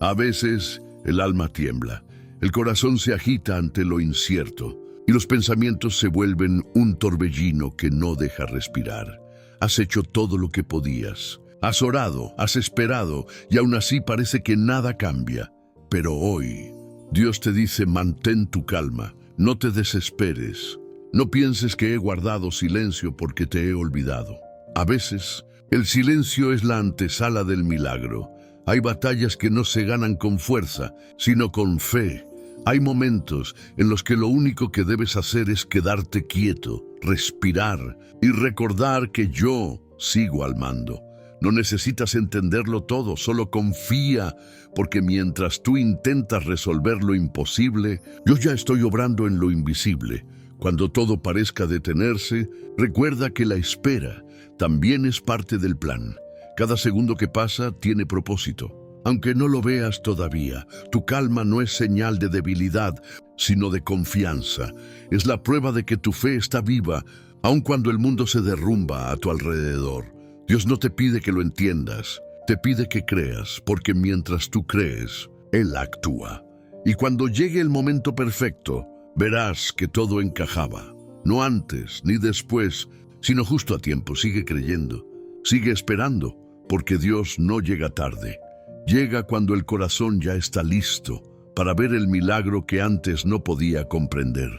A veces el alma tiembla, el corazón se agita ante lo incierto y los pensamientos se vuelven un torbellino que no deja respirar. Has hecho todo lo que podías, has orado, has esperado y aún así parece que nada cambia. Pero hoy Dios te dice: mantén tu calma, no te desesperes, no pienses que he guardado silencio porque te he olvidado. A veces el silencio es la antesala del milagro. Hay batallas que no se ganan con fuerza, sino con fe. Hay momentos en los que lo único que debes hacer es quedarte quieto, respirar y recordar que yo sigo al mando. No necesitas entenderlo todo, solo confía, porque mientras tú intentas resolver lo imposible, yo ya estoy obrando en lo invisible. Cuando todo parezca detenerse, recuerda que la espera también es parte del plan. Cada segundo que pasa tiene propósito. Aunque no lo veas todavía, tu calma no es señal de debilidad, sino de confianza. Es la prueba de que tu fe está viva, aun cuando el mundo se derrumba a tu alrededor. Dios no te pide que lo entiendas, te pide que creas, porque mientras tú crees, Él actúa. Y cuando llegue el momento perfecto, verás que todo encajaba. No antes ni después, sino justo a tiempo. Sigue creyendo, sigue esperando, porque Dios no llega tarde. Llega cuando el corazón ya está listo para ver el milagro que antes no podía comprender.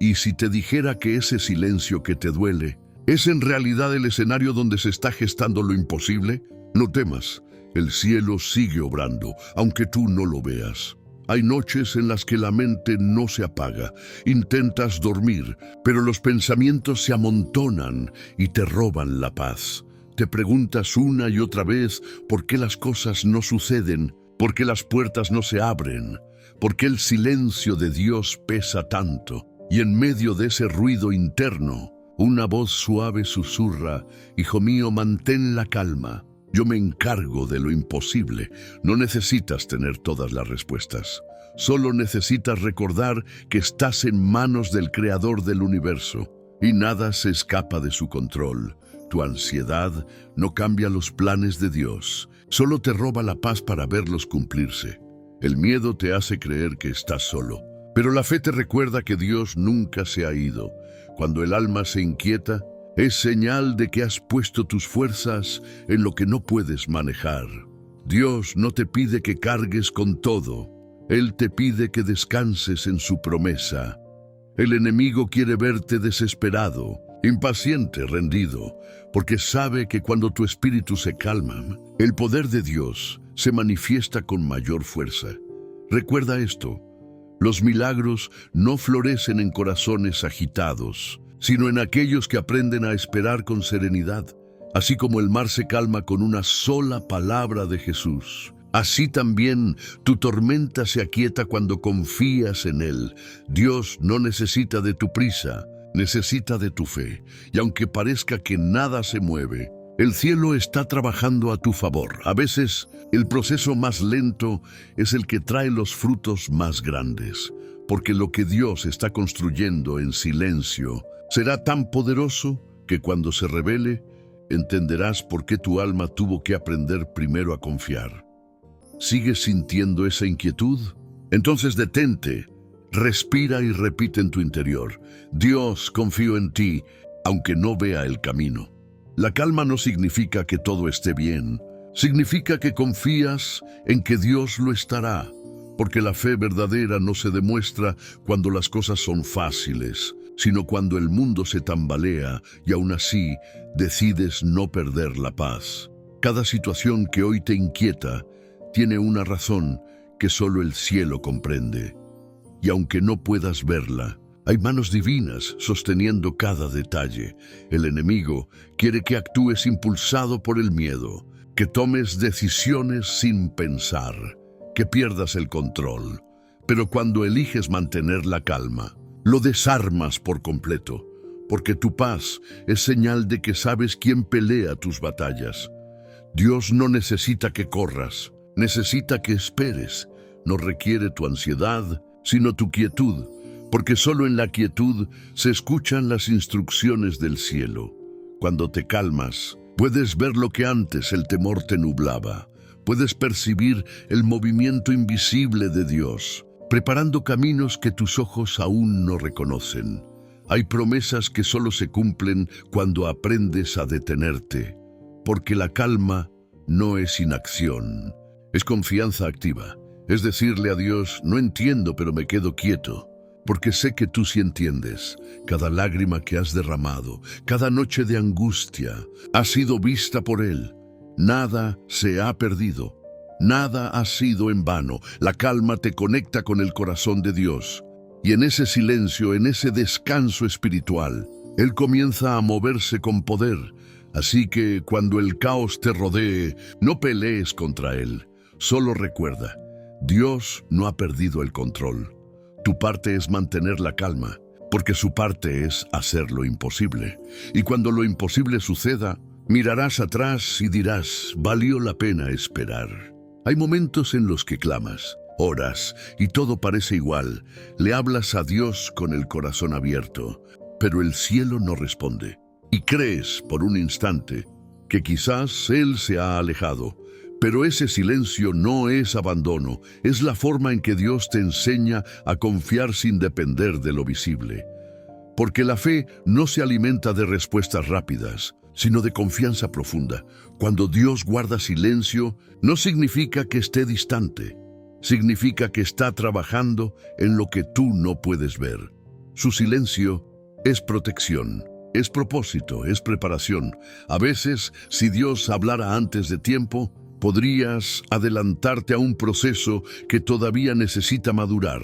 Y si te dijera que ese silencio que te duele es en realidad el escenario donde se está gestando lo imposible, no temas, el cielo sigue obrando, aunque tú no lo veas. Hay noches en las que la mente no se apaga, intentas dormir, pero los pensamientos se amontonan y te roban la paz. Te preguntas una y otra vez por qué las cosas no suceden, por qué las puertas no se abren, por qué el silencio de Dios pesa tanto. Y en medio de ese ruido interno, una voz suave susurra: hijo mío, mantén la calma. Yo me encargo de lo imposible. No necesitas tener todas las respuestas. Solo necesitas recordar que estás en manos del Creador del universo y nada se escapa de su control. Tu ansiedad no cambia los planes de Dios, solo te roba la paz para verlos cumplirse. El miedo te hace creer que estás solo, pero la fe te recuerda que Dios nunca se ha ido. Cuando el alma se inquieta, es señal de que has puesto tus fuerzas en lo que no puedes manejar. Dios no te pide que cargues con todo, Él te pide que descanses en su promesa. El enemigo quiere verte desesperado, impaciente, rendido, porque sabe que cuando tu espíritu se calma, el poder de Dios se manifiesta con mayor fuerza. Recuerda esto: los milagros no florecen en corazones agitados, sino en aquellos que aprenden a esperar con serenidad. Así como el mar se calma con una sola palabra de Jesús, así también tu tormenta se aquieta cuando confías en Él. Dios no necesita de tu prisa, necesita de tu fe. Y aunque parezca que nada se mueve, el cielo está trabajando a tu favor. A veces, el proceso más lento es el que trae los frutos más grandes, porque lo que Dios está construyendo en silencio será tan poderoso que cuando se revele, entenderás por qué tu alma tuvo que aprender primero a confiar. ¿Sigues sintiendo esa inquietud? Entonces detente, respira y repite en tu interior: Dios, confío en ti, aunque no vea el camino. La calma no significa que todo esté bien, significa que confías en que Dios lo estará, porque la fe verdadera no se demuestra cuando las cosas son fáciles, sino cuando el mundo se tambalea y aún así decides no perder la paz. Cada situación que hoy te inquieta tiene una razón que solo el cielo comprende. Y aunque no puedas verla, hay manos divinas sosteniendo cada detalle. El enemigo quiere que actúes impulsado por el miedo, que tomes decisiones sin pensar, que pierdas el control. Pero cuando eliges mantener la calma, lo desarmas por completo, porque tu paz es señal de que sabes quién pelea tus batallas. Dios no necesita que corras, necesita que esperes. No requiere tu ansiedad, sino tu quietud, porque solo en la quietud se escuchan las instrucciones del cielo. Cuando te calmas, puedes ver lo que antes el temor te nublaba. Puedes percibir el movimiento invisible de Dios, preparando caminos que tus ojos aún no reconocen. Hay promesas que solo se cumplen cuando aprendes a detenerte, porque la calma no es inacción, es confianza activa. Es decirle a Dios, no entiendo, pero me quedo quieto, porque sé que tú sí entiendes. Cada lágrima que has derramado, cada noche de angustia, ha sido vista por Él. Nada se ha perdido, nada ha sido en vano. La calma te conecta con el corazón de Dios. Y en ese silencio, en ese descanso espiritual, Él comienza a moverse con poder. Así que cuando el caos te rodee, no pelees contra Él. Solo recuerda, Dios no ha perdido el control. Tu parte es mantener la calma, porque su parte es hacer lo imposible. Y cuando lo imposible suceda, mirarás atrás y dirás, valió la pena esperar. Hay momentos en los que clamas, oras y todo parece igual. Le hablas a Dios con el corazón abierto, pero el cielo no responde. Y crees por un instante que quizás Él se ha alejado. Pero ese silencio no es abandono, es la forma en que Dios te enseña a confiar sin depender de lo visible. Porque la fe no se alimenta de respuestas rápidas, sino de confianza profunda. Cuando Dios guarda silencio, no significa que esté distante, significa que está trabajando en lo que tú no puedes ver. Su silencio es protección. Es propósito, es preparación. A veces, si Dios hablara antes de tiempo, podrías adelantarte a un proceso que todavía necesita madurar.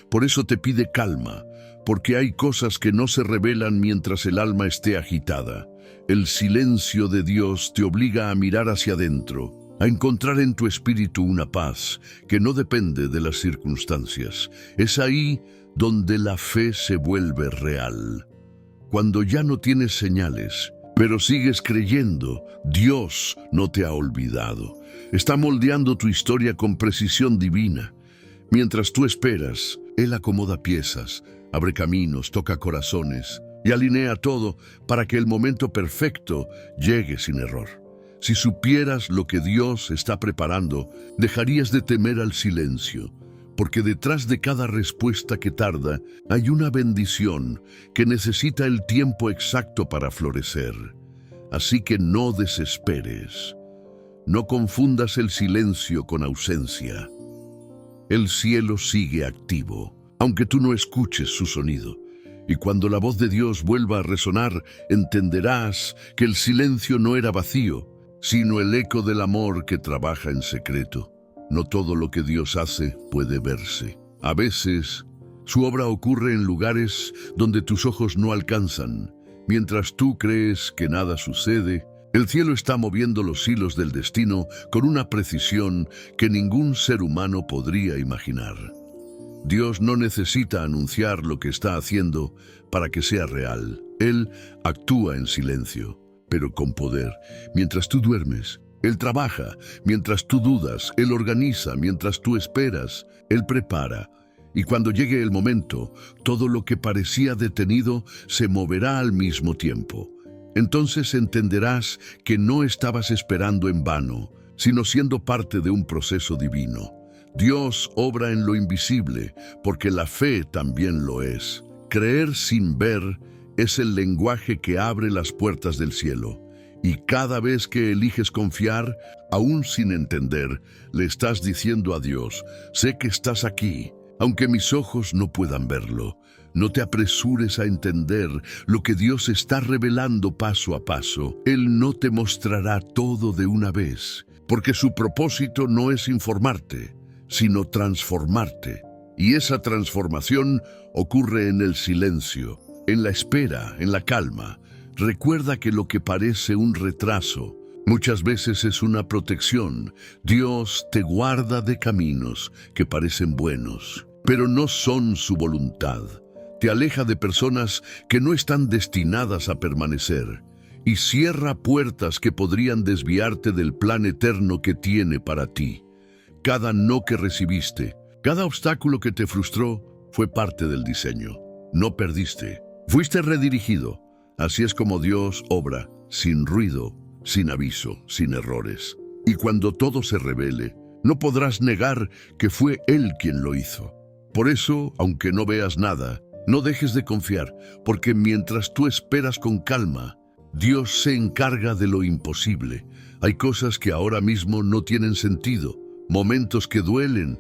Por eso te pide calma, porque hay cosas que no se revelan mientras el alma esté agitada. El silencio de Dios te obliga a mirar hacia adentro, a encontrar en tu espíritu una paz que no depende de las circunstancias. Es ahí donde la fe se vuelve real. Cuando ya no tienes señales, pero sigues creyendo, Dios no te ha olvidado. Está moldeando tu historia con precisión divina. Mientras tú esperas, Él acomoda piezas, abre caminos, toca corazones y alinea todo para que el momento perfecto llegue sin error. Si supieras lo que Dios está preparando, dejarías de temer al silencio, porque detrás de cada respuesta que tarda hay una bendición que necesita el tiempo exacto para florecer. Así que no desesperes. No confundas el silencio con ausencia. El cielo sigue activo, aunque tú no escuches su sonido. Y cuando la voz de Dios vuelva a resonar, entenderás que el silencio no era vacío, sino el eco del amor que trabaja en secreto. No todo lo que Dios hace puede verse. A veces, su obra ocurre en lugares donde tus ojos no alcanzan. Mientras tú crees que nada sucede, el cielo está moviendo los hilos del destino con una precisión que ningún ser humano podría imaginar. Dios no necesita anunciar lo que está haciendo para que sea real. Él actúa en silencio, pero con poder. Mientras tú duermes, Él trabaja. Mientras tú dudas, Él organiza. Mientras tú esperas, Él prepara. Y cuando llegue el momento, todo lo que parecía detenido se moverá al mismo tiempo. Entonces entenderás que no estabas esperando en vano, sino siendo parte de un proceso divino. Dios obra en lo invisible, porque la fe también lo es. Creer sin ver es el lenguaje que abre las puertas del cielo. Y cada vez que eliges confiar, aún sin entender, le estás diciendo a Dios, sé que estás aquí, aunque mis ojos no puedan verlo. No te apresures a entender lo que Dios está revelando paso a paso. Él no te mostrará todo de una vez, porque su propósito no es informarte, sino transformarte. Y esa transformación ocurre en el silencio, en la espera, en la calma. Recuerda que lo que parece un retraso, muchas veces es una protección. Dios te guarda de caminos que parecen buenos, pero no son su voluntad. Te aleja de personas que no están destinadas a permanecer y cierra puertas que podrían desviarte del plan eterno que tiene para ti. Cada no que recibiste, cada obstáculo que te frustró, fue parte del diseño. No perdiste, fuiste redirigido. Así es como Dios obra, sin ruido, sin aviso, sin errores. Y cuando todo se revele, no podrás negar que fue Él quien lo hizo. Por eso, aunque no veas nada, no dejes de confiar, porque mientras tú esperas con calma, Dios se encarga de lo imposible. Hay cosas que ahora mismo no tienen sentido, momentos que duelen,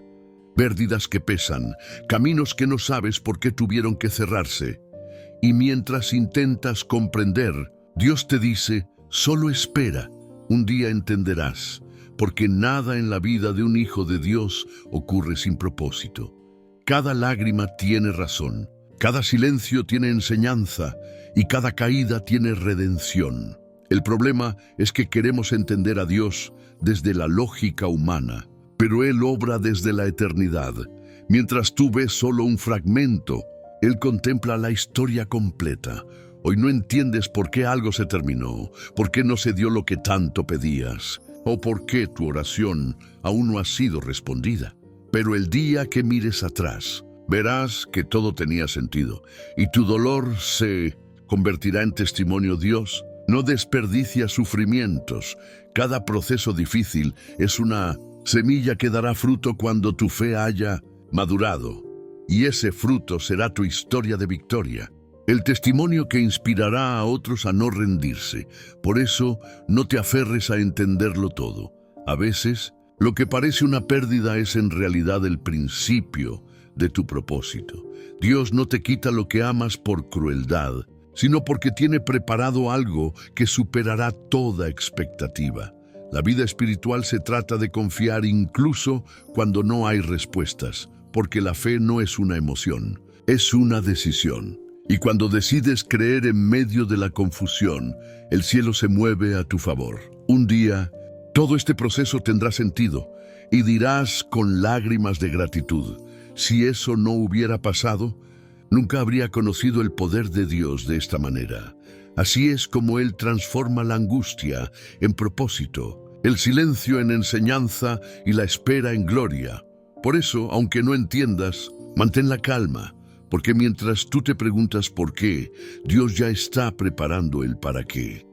pérdidas que pesan, caminos que no sabes por qué tuvieron que cerrarse. Y mientras intentas comprender, Dios te dice, solo espera, un día entenderás, porque nada en la vida de un hijo de Dios ocurre sin propósito. Cada lágrima tiene razón, cada silencio tiene enseñanza y cada caída tiene redención. El problema es que queremos entender a Dios desde la lógica humana, pero Él obra desde la eternidad. Mientras tú ves solo un fragmento, Él contempla la historia completa. Hoy no entiendes por qué algo se terminó, por qué no se dio lo que tanto pedías, o por qué tu oración aún no ha sido respondida. Pero el día que mires atrás, verás que todo tenía sentido, y tu dolor se convertirá en testimonio. Dios no desperdicia sufrimientos. Cada proceso difícil es una semilla que dará fruto cuando tu fe haya madurado, y ese fruto será tu historia de victoria, el testimonio que inspirará a otros a no rendirse. Por eso, no te aferres a entenderlo todo. A veces, lo que parece una pérdida es en realidad el principio de tu propósito. Dios no te quita lo que amas por crueldad, sino porque tiene preparado algo que superará toda expectativa. La vida espiritual se trata de confiar incluso cuando no hay respuestas, porque la fe no es una emoción, es una decisión. Y cuando decides creer en medio de la confusión, el cielo se mueve a tu favor. Un día, todo este proceso tendrá sentido y dirás con lágrimas de gratitud, si eso no hubiera pasado, nunca habría conocido el poder de Dios de esta manera. Así es como Él transforma la angustia en propósito, el silencio en enseñanza y la espera en gloria. Por eso, aunque no entiendas, mantén la calma, porque mientras tú te preguntas por qué, Dios ya está preparando el para qué.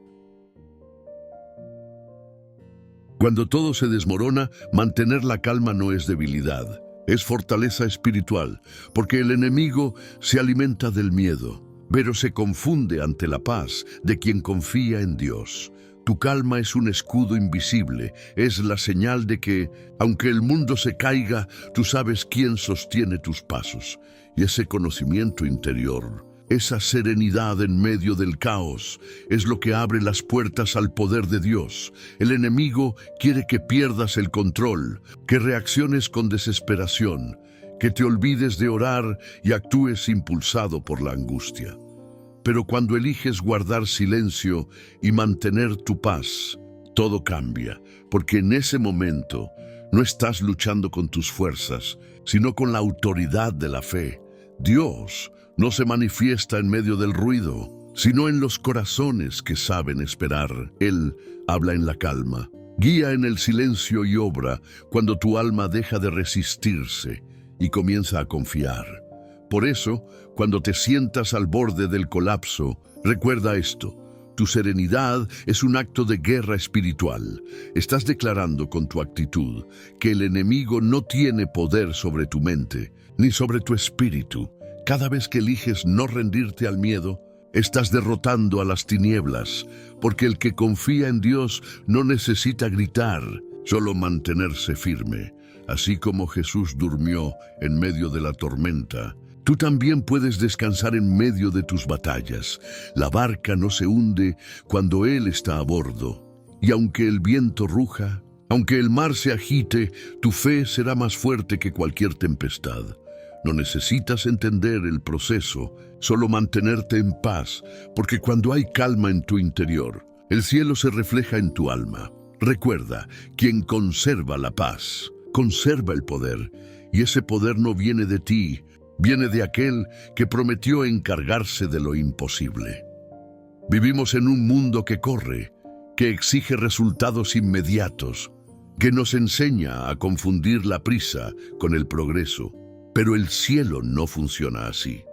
Cuando todo se desmorona, mantener la calma no es debilidad, es fortaleza espiritual, porque el enemigo se alimenta del miedo, pero se confunde ante la paz de quien confía en Dios. Tu calma es un escudo invisible, es la señal de que, aunque el mundo se caiga, tú sabes quién sostiene tus pasos. Y ese conocimiento interior, esa serenidad en medio del caos, es lo que abre las puertas al poder de Dios. El enemigo quiere que pierdas el control, que reacciones con desesperación, que te olvides de orar y actúes impulsado por la angustia. Pero cuando eliges guardar silencio y mantener tu paz, todo cambia, porque en ese momento no estás luchando con tus fuerzas, sino con la autoridad de la fe. Dios no se manifiesta en medio del ruido, sino en los corazones que saben esperar. Él habla en la calma, guía en el silencio y obra cuando tu alma deja de resistirse y comienza a confiar. Por eso, cuando te sientas al borde del colapso, recuerda esto: tu serenidad es un acto de guerra espiritual. Estás declarando con tu actitud que el enemigo no tiene poder sobre tu mente ni sobre tu espíritu. Cada vez que eliges no rendirte al miedo, estás derrotando a las tinieblas, porque el que confía en Dios no necesita gritar, solo mantenerse firme. Así como Jesús durmió en medio de la tormenta, tú también puedes descansar en medio de tus batallas. La barca no se hunde cuando Él está a bordo. Y aunque el viento ruja, aunque el mar se agite, tu fe será más fuerte que cualquier tempestad. No necesitas entender el proceso, solo mantenerte en paz, porque cuando hay calma en tu interior, el cielo se refleja en tu alma. Recuerda, quien conserva la paz, conserva el poder, y ese poder no viene de ti, viene de aquel que prometió encargarse de lo imposible. Vivimos en un mundo que corre, que exige resultados inmediatos, que nos enseña a confundir la prisa con el progreso. Pero el cielo no funciona así.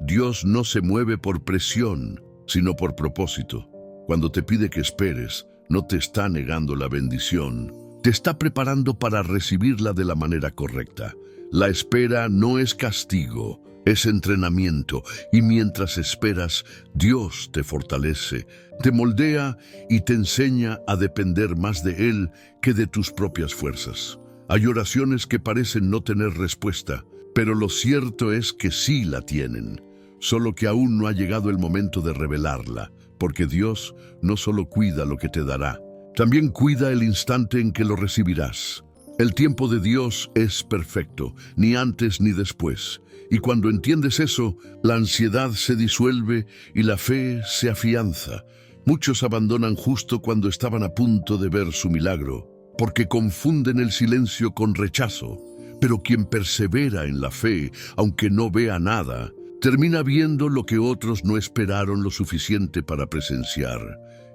Dios no se mueve por presión, sino por propósito. Cuando te pide que esperes, no te está negando la bendición, te está preparando para recibirla de la manera correcta. La espera no es castigo, es entrenamiento, y mientras esperas, Dios te fortalece, te moldea y te enseña a depender más de Él que de tus propias fuerzas. Hay oraciones que parecen no tener respuesta, pero lo cierto es que sí la tienen, solo que aún no ha llegado el momento de revelarla, porque Dios no solo cuida lo que te dará, también cuida el instante en que lo recibirás. El tiempo de Dios es perfecto, ni antes ni después. Y cuando entiendes eso, la ansiedad se disuelve y la fe se afianza. Muchos abandonan justo cuando estaban a punto de ver su milagro, porque confunden el silencio con rechazo. Pero quien persevera en la fe, aunque no vea nada, termina viendo lo que otros no esperaron lo suficiente para presenciar.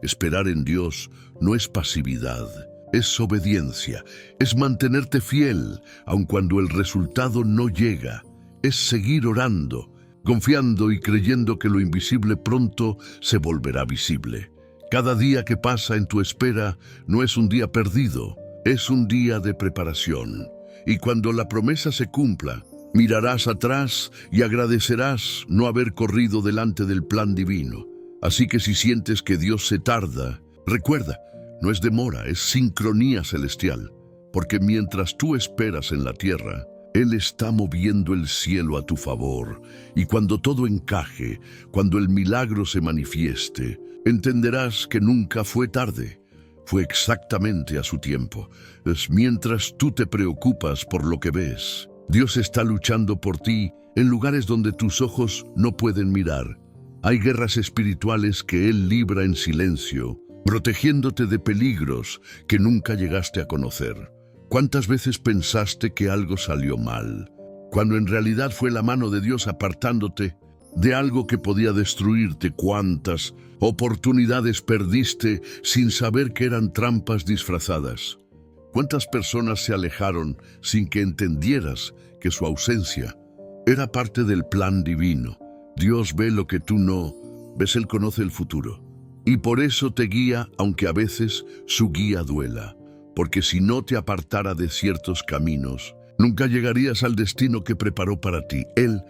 Esperar en Dios no es pasividad, es obediencia, es mantenerte fiel, aun cuando el resultado no llega. Es seguir orando, confiando y creyendo que lo invisible pronto se volverá visible. Cada día que pasa en tu espera no es un día perdido, es un día de preparación. Y cuando la promesa se cumpla, mirarás atrás y agradecerás no haber corrido delante del plan divino. Así que si sientes que Dios se tarda, recuerda, no es demora, es sincronía celestial. Porque mientras tú esperas en la tierra, Él está moviendo el cielo a tu favor. Y cuando todo encaje, cuando el milagro se manifieste, entenderás que nunca fue tarde. Fue exactamente a su tiempo. Es mientras tú te preocupas por lo que ves. Dios está luchando por ti en lugares donde tus ojos no pueden mirar. Hay guerras espirituales que Él libra en silencio, protegiéndote de peligros que nunca llegaste a conocer. ¿Cuántas veces pensaste que algo salió mal, cuando en realidad fue la mano de Dios apartándote de algo que podía destruirte? ¿Cuántas oportunidades perdiste sin saber que eran trampas disfrazadas? ¿Cuántas personas se alejaron sin que entendieras que su ausencia era parte del plan divino? Dios ve lo que tú no ves, Él conoce el futuro. Y por eso te guía, aunque a veces su guía duela. Porque si no te apartara de ciertos caminos, nunca llegarías al destino que preparó para ti. Él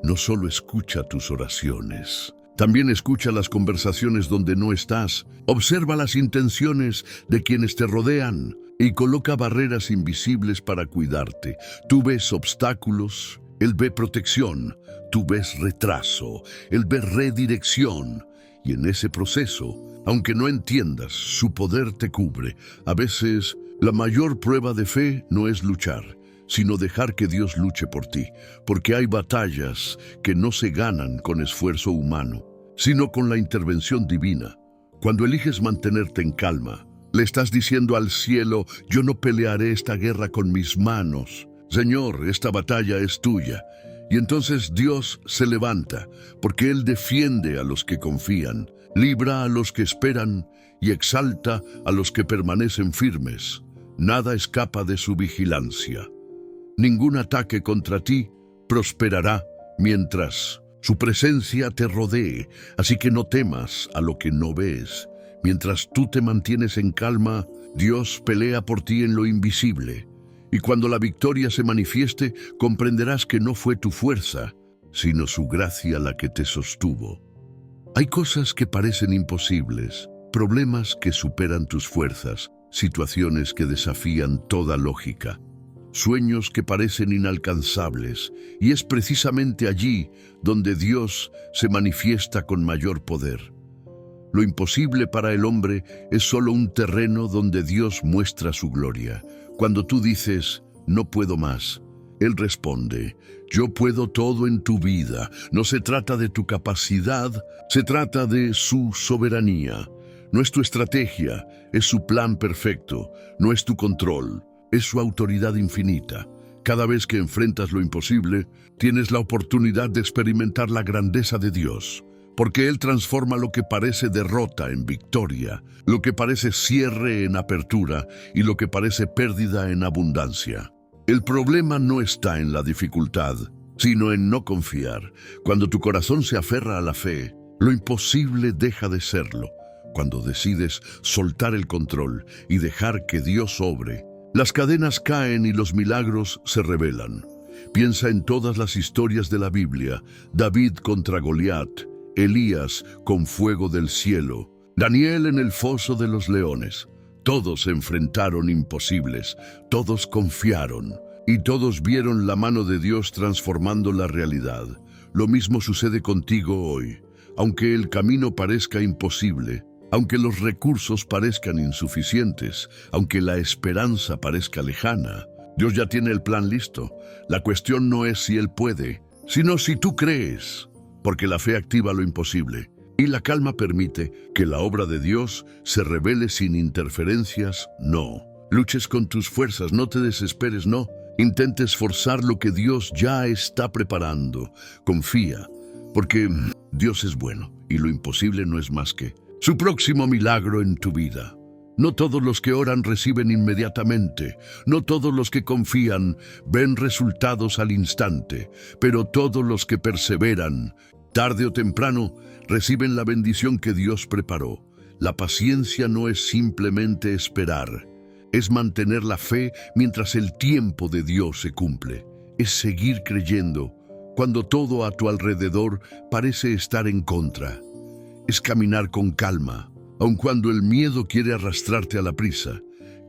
no solo escucha tus oraciones, también escucha las conversaciones donde no estás, observa las intenciones de quienes te rodean y coloca barreras invisibles para cuidarte. Tú ves obstáculos, Él ve protección, tú ves retraso, Él ve redirección. Y en ese proceso, aunque no entiendas, su poder te cubre. A veces, la mayor prueba de fe no es luchar, sino dejar que Dios luche por ti, porque hay batallas que no se ganan con esfuerzo humano, sino con la intervención divina. Cuando eliges mantenerte en calma, le estás diciendo al cielo: yo no pelearé esta guerra con mis manos. Señor, esta batalla es tuya. Y entonces Dios se levanta, porque Él defiende a los que confían, libra a los que esperan y exalta a los que permanecen firmes. Nada escapa de su vigilancia. Ningún ataque contra ti prosperará mientras su presencia te rodee, así que no temas a lo que no ves. Mientras tú te mantienes en calma, Dios pelea por ti en lo invisible. Y cuando la victoria se manifieste, comprenderás que no fue tu fuerza, sino su gracia la que te sostuvo. Hay cosas que parecen imposibles, problemas que superan tus fuerzas, situaciones que desafían toda lógica, sueños que parecen inalcanzables, y es precisamente allí donde Dios se manifiesta con mayor poder. Lo imposible para el hombre es solo un terreno donde Dios muestra su gloria. Cuando tú dices: no puedo más, Él responde: yo puedo todo en tu vida. No se trata de tu capacidad, se trata de su soberanía. No es tu estrategia, es su plan perfecto. No es tu control, es su autoridad infinita. Cada vez que enfrentas lo imposible, tienes la oportunidad de experimentar la grandeza de Dios. Porque Él transforma lo que parece derrota en victoria, lo que parece cierre en apertura y lo que parece pérdida en abundancia. El problema no está en la dificultad, sino en no confiar. Cuando tu corazón se aferra a la fe, lo imposible deja de serlo, Cuando decides soltar el control y dejar que Dios obre, las cadenas caen y los milagros se revelan. Piensa en todas las historias de la Biblia: David contra Goliat, Elías con fuego del cielo, Daniel en el foso de los leones. Todos enfrentaron imposibles, todos confiaron y todos vieron la mano de Dios transformando la realidad. Lo mismo sucede contigo hoy. Aunque el camino parezca imposible, aunque los recursos parezcan insuficientes, aunque la esperanza parezca lejana, Dios ya tiene el plan listo. La cuestión no es si Él puede, sino si tú crees, porque la fe activa lo imposible y la calma permite que la obra de Dios se revele sin interferencias. No luches con tus fuerzas, no te desesperes, no intentes forzar lo que Dios ya está preparando. Confía, porque Dios es bueno y lo imposible no es más que su próximo milagro en tu vida. No todos los que oran reciben inmediatamente, no todos los que confían ven resultados al instante, pero todos los que perseveran, tarde o temprano, reciben la bendición que Dios preparó. La paciencia no es simplemente esperar, es mantener la fe mientras el tiempo de Dios se cumple. Es seguir creyendo cuando todo a tu alrededor parece estar en contra. Es caminar con calma, aun cuando el miedo quiere arrastrarte a la prisa.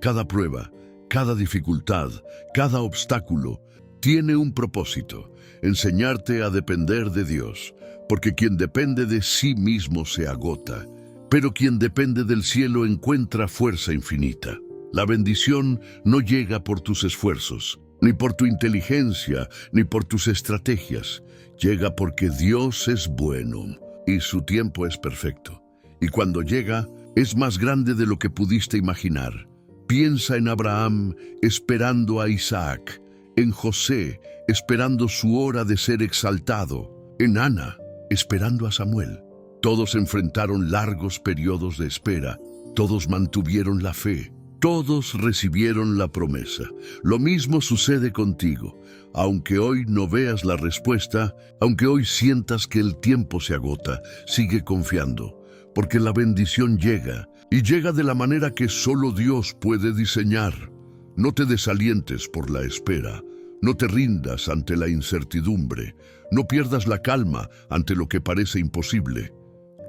Cada prueba, cada dificultad, cada obstáculo tiene un propósito: enseñarte a depender de Dios, porque quien depende de sí mismo se agota, pero quien depende del cielo encuentra fuerza infinita. La bendición no llega por tus esfuerzos, ni por tu inteligencia, ni por tus estrategias. Llega porque Dios es bueno y su tiempo es perfecto. Y cuando llega, es más grande de lo que pudiste imaginar. Piensa en Abraham esperando a Isaac, en José esperando su hora de ser exaltado, en Ana esperando a Samuel. Todos enfrentaron largos periodos de espera, todos mantuvieron la fe, todos recibieron la promesa. Lo mismo sucede contigo. Aunque hoy no veas la respuesta, aunque hoy sientas que el tiempo se agota, sigue confiando, porque la bendición llega, y llega de la manera que solo Dios puede diseñar. No te desalientes por la espera, no te rindas ante la incertidumbre, no pierdas la calma ante lo que parece imposible.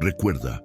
Recuerda,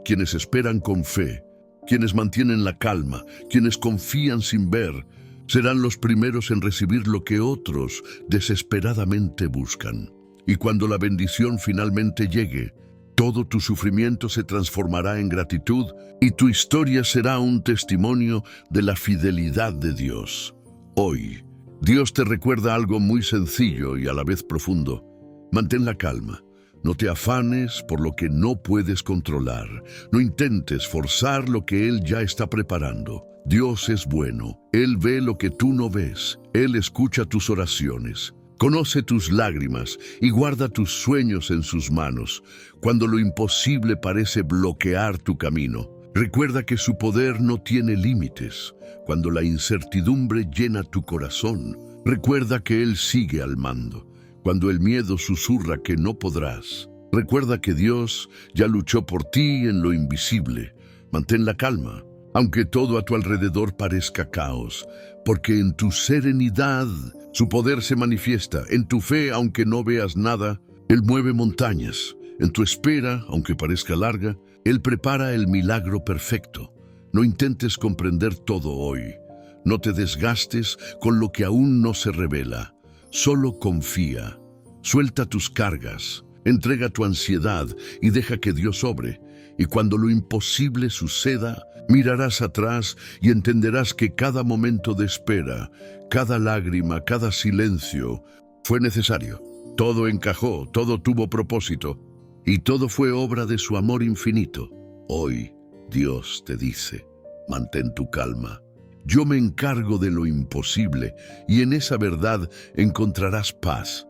quienes esperan con fe, quienes mantienen la calma, quienes confían sin ver, serán los primeros en recibir lo que otros desesperadamente buscan. Y cuando la bendición finalmente llegue, todo tu sufrimiento se transformará en gratitud y tu historia será un testimonio de la fidelidad de Dios. Hoy, Dios te recuerda algo muy sencillo y a la vez profundo. Mantén la calma. No te afanes por lo que no puedes controlar. No intentes forzar lo que Él ya está preparando. Dios es bueno. Él ve lo que tú no ves. Él escucha tus oraciones. Conoce tus lágrimas y guarda tus sueños en sus manos. Cuando lo imposible parece bloquear tu camino, recuerda que su poder no tiene límites. Cuando la incertidumbre llena tu corazón, recuerda que Él sigue al mando. Cuando el miedo susurra que no podrás, recuerda que Dios ya luchó por ti en lo invisible. Mantén la calma, aunque todo a tu alrededor parezca caos, porque en tu serenidad su poder se manifiesta. En tu fe, aunque no veas nada, Él mueve montañas. En tu espera, aunque parezca larga, Él prepara el milagro perfecto. No intentes comprender todo hoy. No te desgastes con lo que aún no se revela. Solo confía. Suelta tus cargas, entrega tu ansiedad y deja que Dios obre. Y cuando lo imposible suceda, mirarás atrás y entenderás que cada momento de espera, cada lágrima, cada silencio, fue necesario. Todo encajó, todo tuvo propósito, y todo fue obra de su amor infinito. Hoy, Dios te dice, mantén tu calma. Yo me encargo de lo imposible, y en esa verdad encontrarás paz,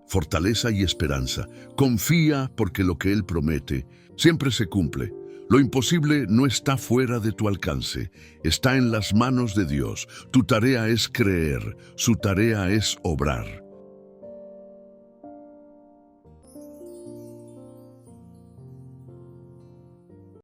fortaleza y esperanza. Confía porque lo que Él promete siempre se cumple. Lo imposible no está fuera de tu alcance, está en las manos de Dios. Tu tarea es creer, su tarea es obrar.